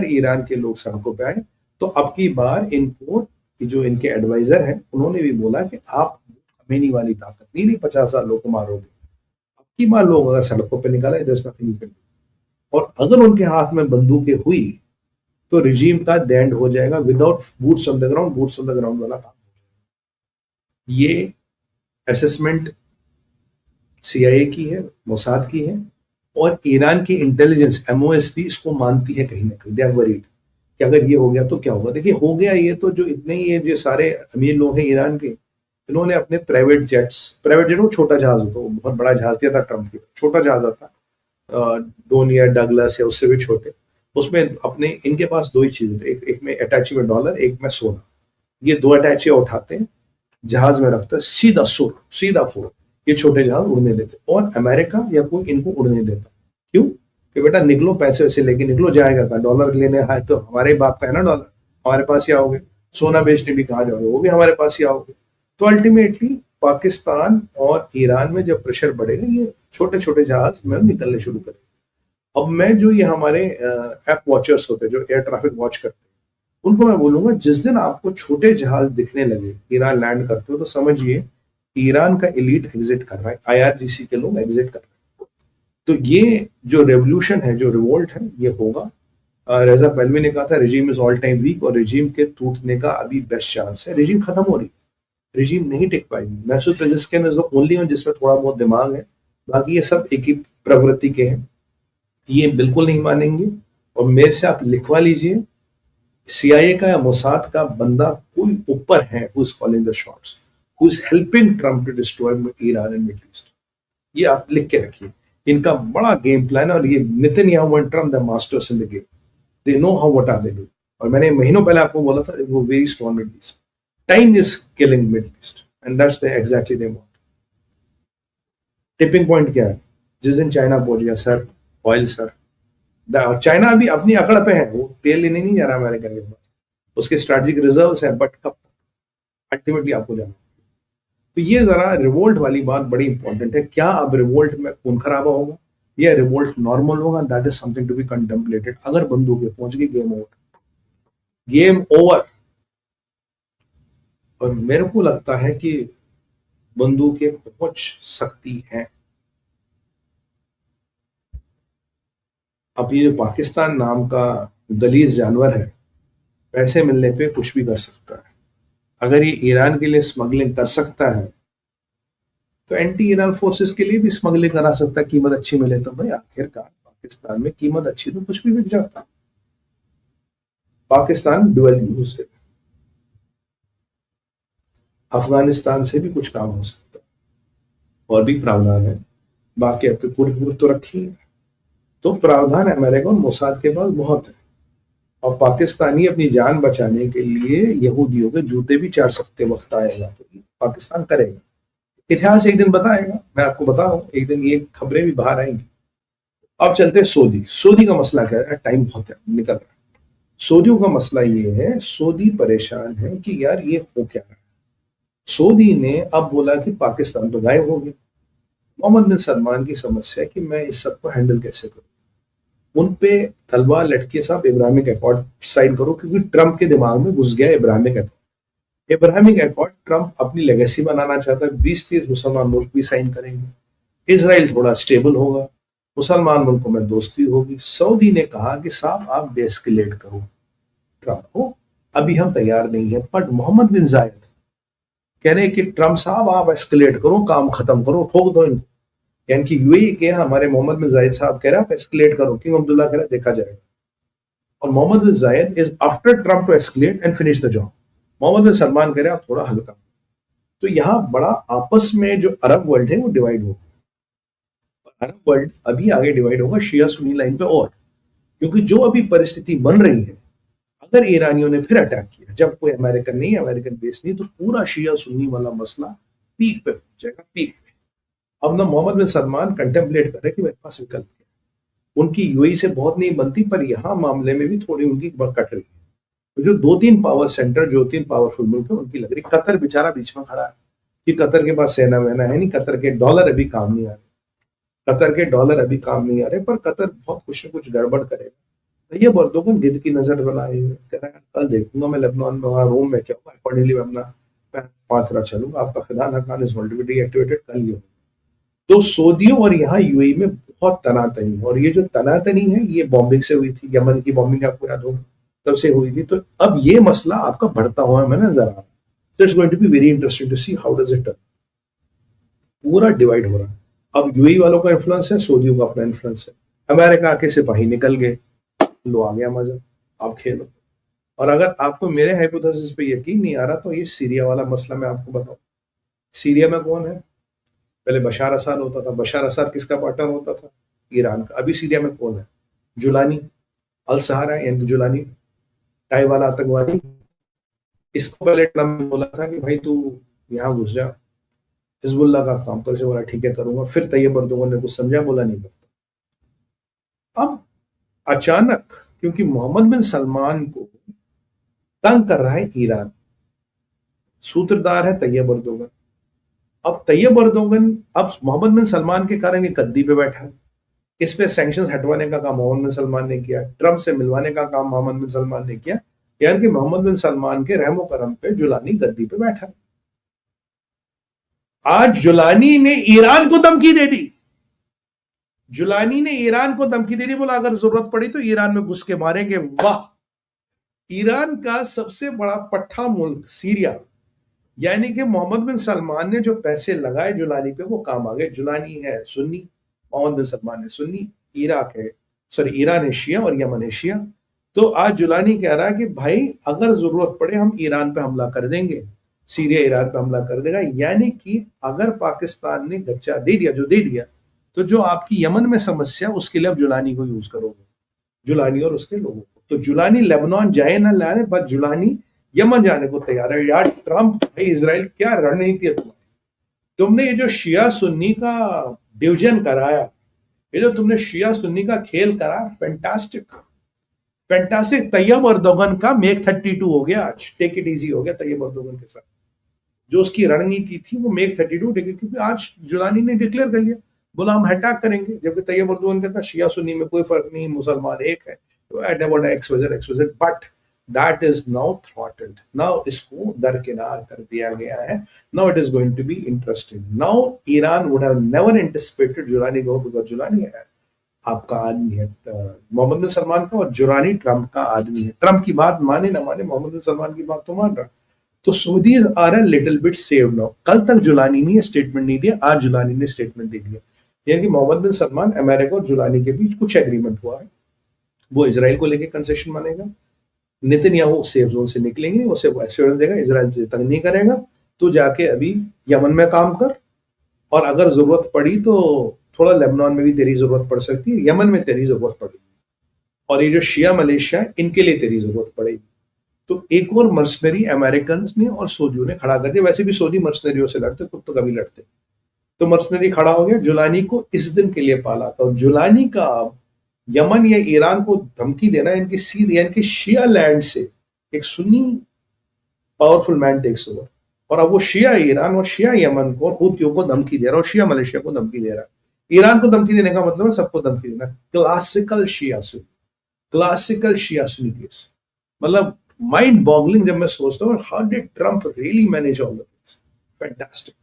Iran के लोग सड़कों पे आए, तो अब की बार इनको जो इनके एडवाइजर हैं उन्होंने भी बोला कि आप खमेनी वाली ताकत नहीं 50,000 लोग को मारोगे। अब की बार लोग अगर सड़कों पे निकले, there is nothing you can do. और अगर उनके हाथ में बंदूकें हुई तो रिजीम का द एंड हो जाएगा without boots on the ground. Boots on the ground वाला काम, ये असेसमेंट सीआईए की है, मोसाद की है, और ईरान की इंटेलिजेंस एमओएस भी इसको मानती है कहीं ना कहीं। दे आर वरीड कि अगर ये हो गया तो क्या होगा। देखिए हो गया ये तो, जो इतने ही ये जो सारे अमीर लोग हैं ईरान के, इन्होंने अपने प्राइवेट जेट वो छोटा जहाज होता है, वो बहुत बड़ा जहाज दिया था ट्रम्प की, छोटा जहाज आता डोनिया डगलस या उससे भी छोटे, उसमें अपने इनके पास दो ही चीज होती है, एक में अटैची में डॉलर, एक में सोना। ये दो अटैचियां उठाते हैं, जहाज में रखते हैं, सीधा सुर सीधा फुर, ये छोटे जहाज उड़ने देते, और अमेरिका या कोई इनको उड़ने देता। क्यों? कि बेटा निकलो, पैसे वैसे लेके निकलो, जाएगा कहाँ? डॉलर लेने आए तो हमारे बाप का है ना डॉलर, हमारे पास ही आओगे। सोना बेचने भी कहाँ जाओगे? वो भी हमारे पास ही आओगे। तो अल्टीमेटली पाकिस्तान और ईरान में जब प्रेशर बढ़ेगा, ये छोटे छोटे जहाज में निकलने शुरू करेंगे। अब मैं जो ये हमारे ऐप वॉचर्स होते हैं जो एयर ट्रैफिक वॉच करते हैं, उनको मैं बोलूंगा जिस दिन आपको छोटे जहाज दिखने लगे ईरान लैंड करते हो, तो समझिए ईरान का एलीट एग्जिट कर रहा है, आईआरजीसी के लोग एग्जिट कर रहे हैं। तो ये जो रेवोल्यूशन है, जो रिवोल्ट है, ये होगा। रेजा पहलवी ने कहा था regime is all time weak, और रिजीम के टूटने का अभी बेस्ट चांस है। रिजीम खत्म हो रही है, रिजीम नहीं टिक पाएगी। मैसूद पेजेस्किन इज द ओनली वन जिसमें थोड़ा बहुत दिमाग है, बाकी ये सब एक ही प्रवृत्ति के हैं। ये बिल्कुल नहीं मानेंगे। और मेरे से आप लिखवा लीजिए, सीआईए का या मोसाद का बंदा कोई ऊपर है, who is calling the shots, who is helping Trump to destroy Iran and Middle East. ये आप लिख के रखिए, इनका बड़ा गेम प्लान है। और ये Netanyahu and Trump the masters in the game, they know how what are they doing. और मैंने महीनों पहले आपको बोला था, वो very strong Middle East, time is killing Middle East, and that's the exactly they want. Tipping point क्या है? जिस दिन चाइना पहुंच गया, सर ऑयल सर, चाइना अभी अपनी अकड़ पे है, वो तेल लेने नहीं जा रहा अमेरिका के पास, उसके स्ट्रेटेजिक रिजर्व्स हैं, बट कब तक अल्टीमेटली आपको जाना। तो ये जरा रिवोल्ट वाली बात बड़ी इंपॉर्टेंट है। क्या अब रिवोल्ट में खून खराबा होगा या रिवोल्ट नॉर्मल होगा? That is something to be contemplated. अगर बंदूकें पहुंच गई, गेम ओवर, गेम ओवर। और मेरे को लगता है कि बंदूकें पहुंच सकती हैं। अब ये जो पाकिस्तान नाम का गलीज जानवर है, पैसे मिलने पे कुछ भी कर सकता है। अगर ये ईरान के लिए स्मगलिंग कर सकता है, तो एंटी ईरान फोर्सेस के लिए भी स्मगलिंग करा सकता है, कीमत अच्छी मिले तो। भाई आखिरकार पाकिस्तान में कीमत अच्छी तो कुछ भी बिक जाता है। पाकिस्तान डुअल यूज है, अफगानिस्तान से भी कुछ काम हो सकता है, और भी प्रावधान है। बाकी आपके पूरे तो रखी है, तो प्रावधान अमेरिका और मोसाद के पास बहुत है। और पाकिस्तानी अपनी जान बचाने के लिए यहूदियों के जूते भी चाट सकते वक्त आएगा, तो पाकिस्तान करेगा। इतिहास एक दिन बताएगा, मैं आपको बता रहा हूँ, एक दिन ये खबरें भी बाहर आएंगी। अब चलते हैं सऊदी का मसला क्या है? टाइम बहुत है, निकल रहा है। सऊदियों का मसला ये है, सऊदी परेशान है कि यार ये हो क्या रहा है। सऊदी ने अब बोला कि पाकिस्तान तो गायब हो गया। मोहम्मद बिन सलमान की समस्या है कि मैं इस सब को हैंडल कैसे करूं। उन पे तलवार लटके, साहब इब्राहिमिक अकॉर्ड साइन करो, क्योंकि ट्रम्प के दिमाग में घुस गया Abrahamic accord. Abrahamic accord Trump अपनी लेगेसी बनाना चाहता है। 20-30 मुसलमान मुल्क भी साइन करेंगे, इसराइल थोड़ा स्टेबल होगा, मुसलमान मुल्कों में दोस्ती होगी। सऊदी ने कहा कि साहब आप डेस्केलेट करो ट्रम्प को, अभी हम तैयार नहीं है। बट मोहम्मद बिन जायद कह रहे हैं कि ट्रम्प साहब आप एस्केलेट करो, काम खत्म करो, ठोक दो इनको। यानी कि यूएई के हमारे मोहम्मद बिन जायद साहब कह रहे हैं आप एस्केलेट करो, किंग अब्दुल्ला कह रहा है देखा जाएगा। और Mohammed bin Zayed is after Trump to escalate and finish the job. Mohammed bin Salman कह रहे हैं आप थोड़ा हल्का। तो यहाँ बड़ा आपस में जो अरब वर्ल्ड है वो डिवाइड हो गया। अरब वर्ल्ड अभी आगे डिवाइड होगा शिया सुन्नी लाइन पे, और क्योंकि जो अभी परिस्थिति बन रही है, अगर ईरानियों ने फिर अटैक किया, जब कोई अमेरिकन नहीं, अमेरिकन बेस नहीं, तो पूरा शिया सुन्नी वाला मसला पीक पे पहुंच जाएगा, पीक पे। अब ना मोहम्मद बिन सलमान कंटेम्पलेट कर रहे कि मेरे पास विकल्प है। उनकी यूएई से बहुत नहीं बनती, पर यहाँ मामले में भी थोड़ी उनकी कट रही है। तो जो 2-3 पावर सेंटर, जो 3 पावरफुल मुल्क है, उनकी लग रही। कतर बेचारा बीच में खड़ा है कि कतर के पास सेना वेना है नहीं, कतर के डॉलर अभी काम नहीं आ रहे, पर कतर बहुत कुछ न कुछ गड़बड़ करेगा। तैयब अर्दोगन गिद्ध की नजर बनाए हुए कह रहा है कल देखूंगा मैं लेबनान में वहां रोम में क्या होगा, अकॉर्डिंगली मैं अपना पात्रा चलूंगा, आपका खिदान हकान इज ऑलरेडी डीएक्टिवेटेड, कल ये होगा। तो सऊदियों और यहाँ यूएई में बहुत तनातनी है, और ये जो तनातनी है ये बॉम्बिंग से हुई थी, यमन की बॉम्बिंग आपको याद होगा तब से हुई थी। तो अब ये मसला आपका बढ़ता हुआ हमें नजर आ रहा है। So it's going to be very interesting to see how does it turn. पूरा डिवाइड हो रहा है। अब यूएई वालों का इन्फ्लुएंस है, सऊदियों का अपना इन्फ्लुएंस है। अमेरिका आके सिपाही निकल गए, लो आ गया मजा, आप खेलो। और अगर आपको मेरे हाइपोथेसिस पे यकीन नहीं आ रहा तो ये सीरिया वाला मसला मैं आपको बताऊं। सीरिया में कौन है? पहले बशार असद होता था। बशार असद किसका पार्टनर होता था? ईरान का। अभी सीरिया में कौन है? जुलानी, अल सहारा यानी जुलानी, टाई वाला आतंकवादी। इसको पहले ट्रम्प ने बोला था कि भाई तू यहाँ घुस जा, हिजबुल्लाह का काम कर, बोला ठीक है करूंगा। फिर तैयब अर्दोगन ने कुछ समझा, बोला नहीं करता। अब अचानक क्योंकि मोहम्मद बिन सलमान को तंग कर रहा है ईरान, सूत्रधार है तैयब अर्दोगन। अब तैयब अर्दोगन अब मोहम्मद बिन सलमान के कारण ये गद्दी पे बैठा है। इस पे सैंक्शंस हटवाने का काम मोहम्मद बिन सलमान ने किया, ट्रम्प से मिलवाने का काम मोहम्मद बिन सलमान ने किया, यानी कि मोहम्मद बिन सलमान के रहमो करम पे जुलानी गद्दी पे बैठा है। आज जुलानी ने ईरान को धमकी दे दी। जुलानी ने ईरान को धमकी दे दी, बोला अगर जरूरत पड़ी तो ईरान में घुस के मारेंगे। वाह! ईरान का सबसे बड़ा पट्टा मुल्क सीरिया, यानी कि मोहम्मद बिन सलमान ने जो पैसे लगाए जुलानी पे वो काम आ गए। जुलानी है सुन्नी, मोहम्मद बिन सलमान है सुन्नी, इराक है सॉरी ईरान है शिया और यमन है शिया। तो आज जुलानी कह रहा है कि भाई अगर जरूरत पड़े हम ईरान पे हमला कर देंगे, सीरिया ईरान पे हमला कर देगा। यानी कि अगर पाकिस्तान ने गच्चा दे दिया, जो दे दिया, तो जो आपकी यमन में समस्या उसके लिए अब जुलानी को यूज करोगे, जुलानी और उसके लोगों को। तो जुलानी लेबनान जाए ना लाने, बस जुलानी यमन जाने को तैयार है। यार ट्रंप, भाई इजराइल क्या रणनीति है तुम्हारी? तुमने ये जो शिया सुन्नी का डिवीजन कराया, ये जो तुमने शिया सुन्नी का खेल करा, फैंटास्टिक फैंटास्टिक। तैयब अर्दोगन का मेक 32 हो गया, आज टेक इट इजी हो गया तैयब अर्दोगन के साथ। जो उसकी रणनीति थी वो मेक 32 टेक, क्योंकि आज जुलानी ने डिक्लेयर कर लिया, बोला हम अटैक करेंगे। जबकि तैयब अर्दोगन कहता शिया सुन्नी में कोई फर्क नहीं, मुसलमान एक है, but that is now throttled. Now इसको दरकिनार कर दिया गया है। Now it is going to be interesting. Now Iran would have never anticipated Julani को, बिकॉज जुलानी है आपका आदमी है मोहम्मद बिन सलमान का, और जुलानी ट्रंप का आदमी है। ट्रंप की बात माने ना माने, मोहम्मद बिन सलमान की बात तो मान रहा। तो Saudis are a little bit saved now. कल तक जुलानी ने स्टेटमेंट नहीं दिया, आज जुलानी ने स्टेटमेंट दे दिया। यानी कि मोहम्मद बिन सलमान, अमेरिका और जुलानी के बीच कुछ एग्रीमेंट हुआ है। वो इसराइल को लेके कंसेशन मानेगा, नेतन्याहू सेफ जोन से निकलेंगे, उसे एश्योरेंस देगा इसराइल तुझे तंग नहीं करेगा, तो जाके अभी यमन में काम कर, और अगर जरूरत पड़ी तो थोड़ा लेबनान में भी तेरी जरूरत पड़ सकती है, यमन में तेरी जरूरत पड़ेगी, और ये जो शिया मलेशिया इनके लिए तेरी जरूरत पड़ेगी। तो एक और मर्सनरी अमेरिकन ने और सऊदियों ने खड़ा कर दिया। वैसे भी सऊदी मर्सनरियों से लड़ते, खुद तो कभी लड़ते। तो मर्सनरी खड़ा हो गया, जुलानी को इस दिन के लिए पाला था। और जुलानी का यमन या ईरान को धमकी देना, इनकी सीधी यानी कि शिया लैंड से एक सुन्नी पावरफुल मैन टेक्स ओवर, और अब वो शिया ईरान और शिया यमन को और हूथियों को धमकी दे रहा है, और शिया मलेशिया को धमकी दे रहा है। ईरान को धमकी देने का मतलब है सबको धमकी देना। क्लासिकल शिया सुन्नी, क्लासिकल शिया सुन्नी केस। मतलब माइंड बॉगलिंग जब मैं सोचता हूँ, how did Trump really manage all the things. Fantastic.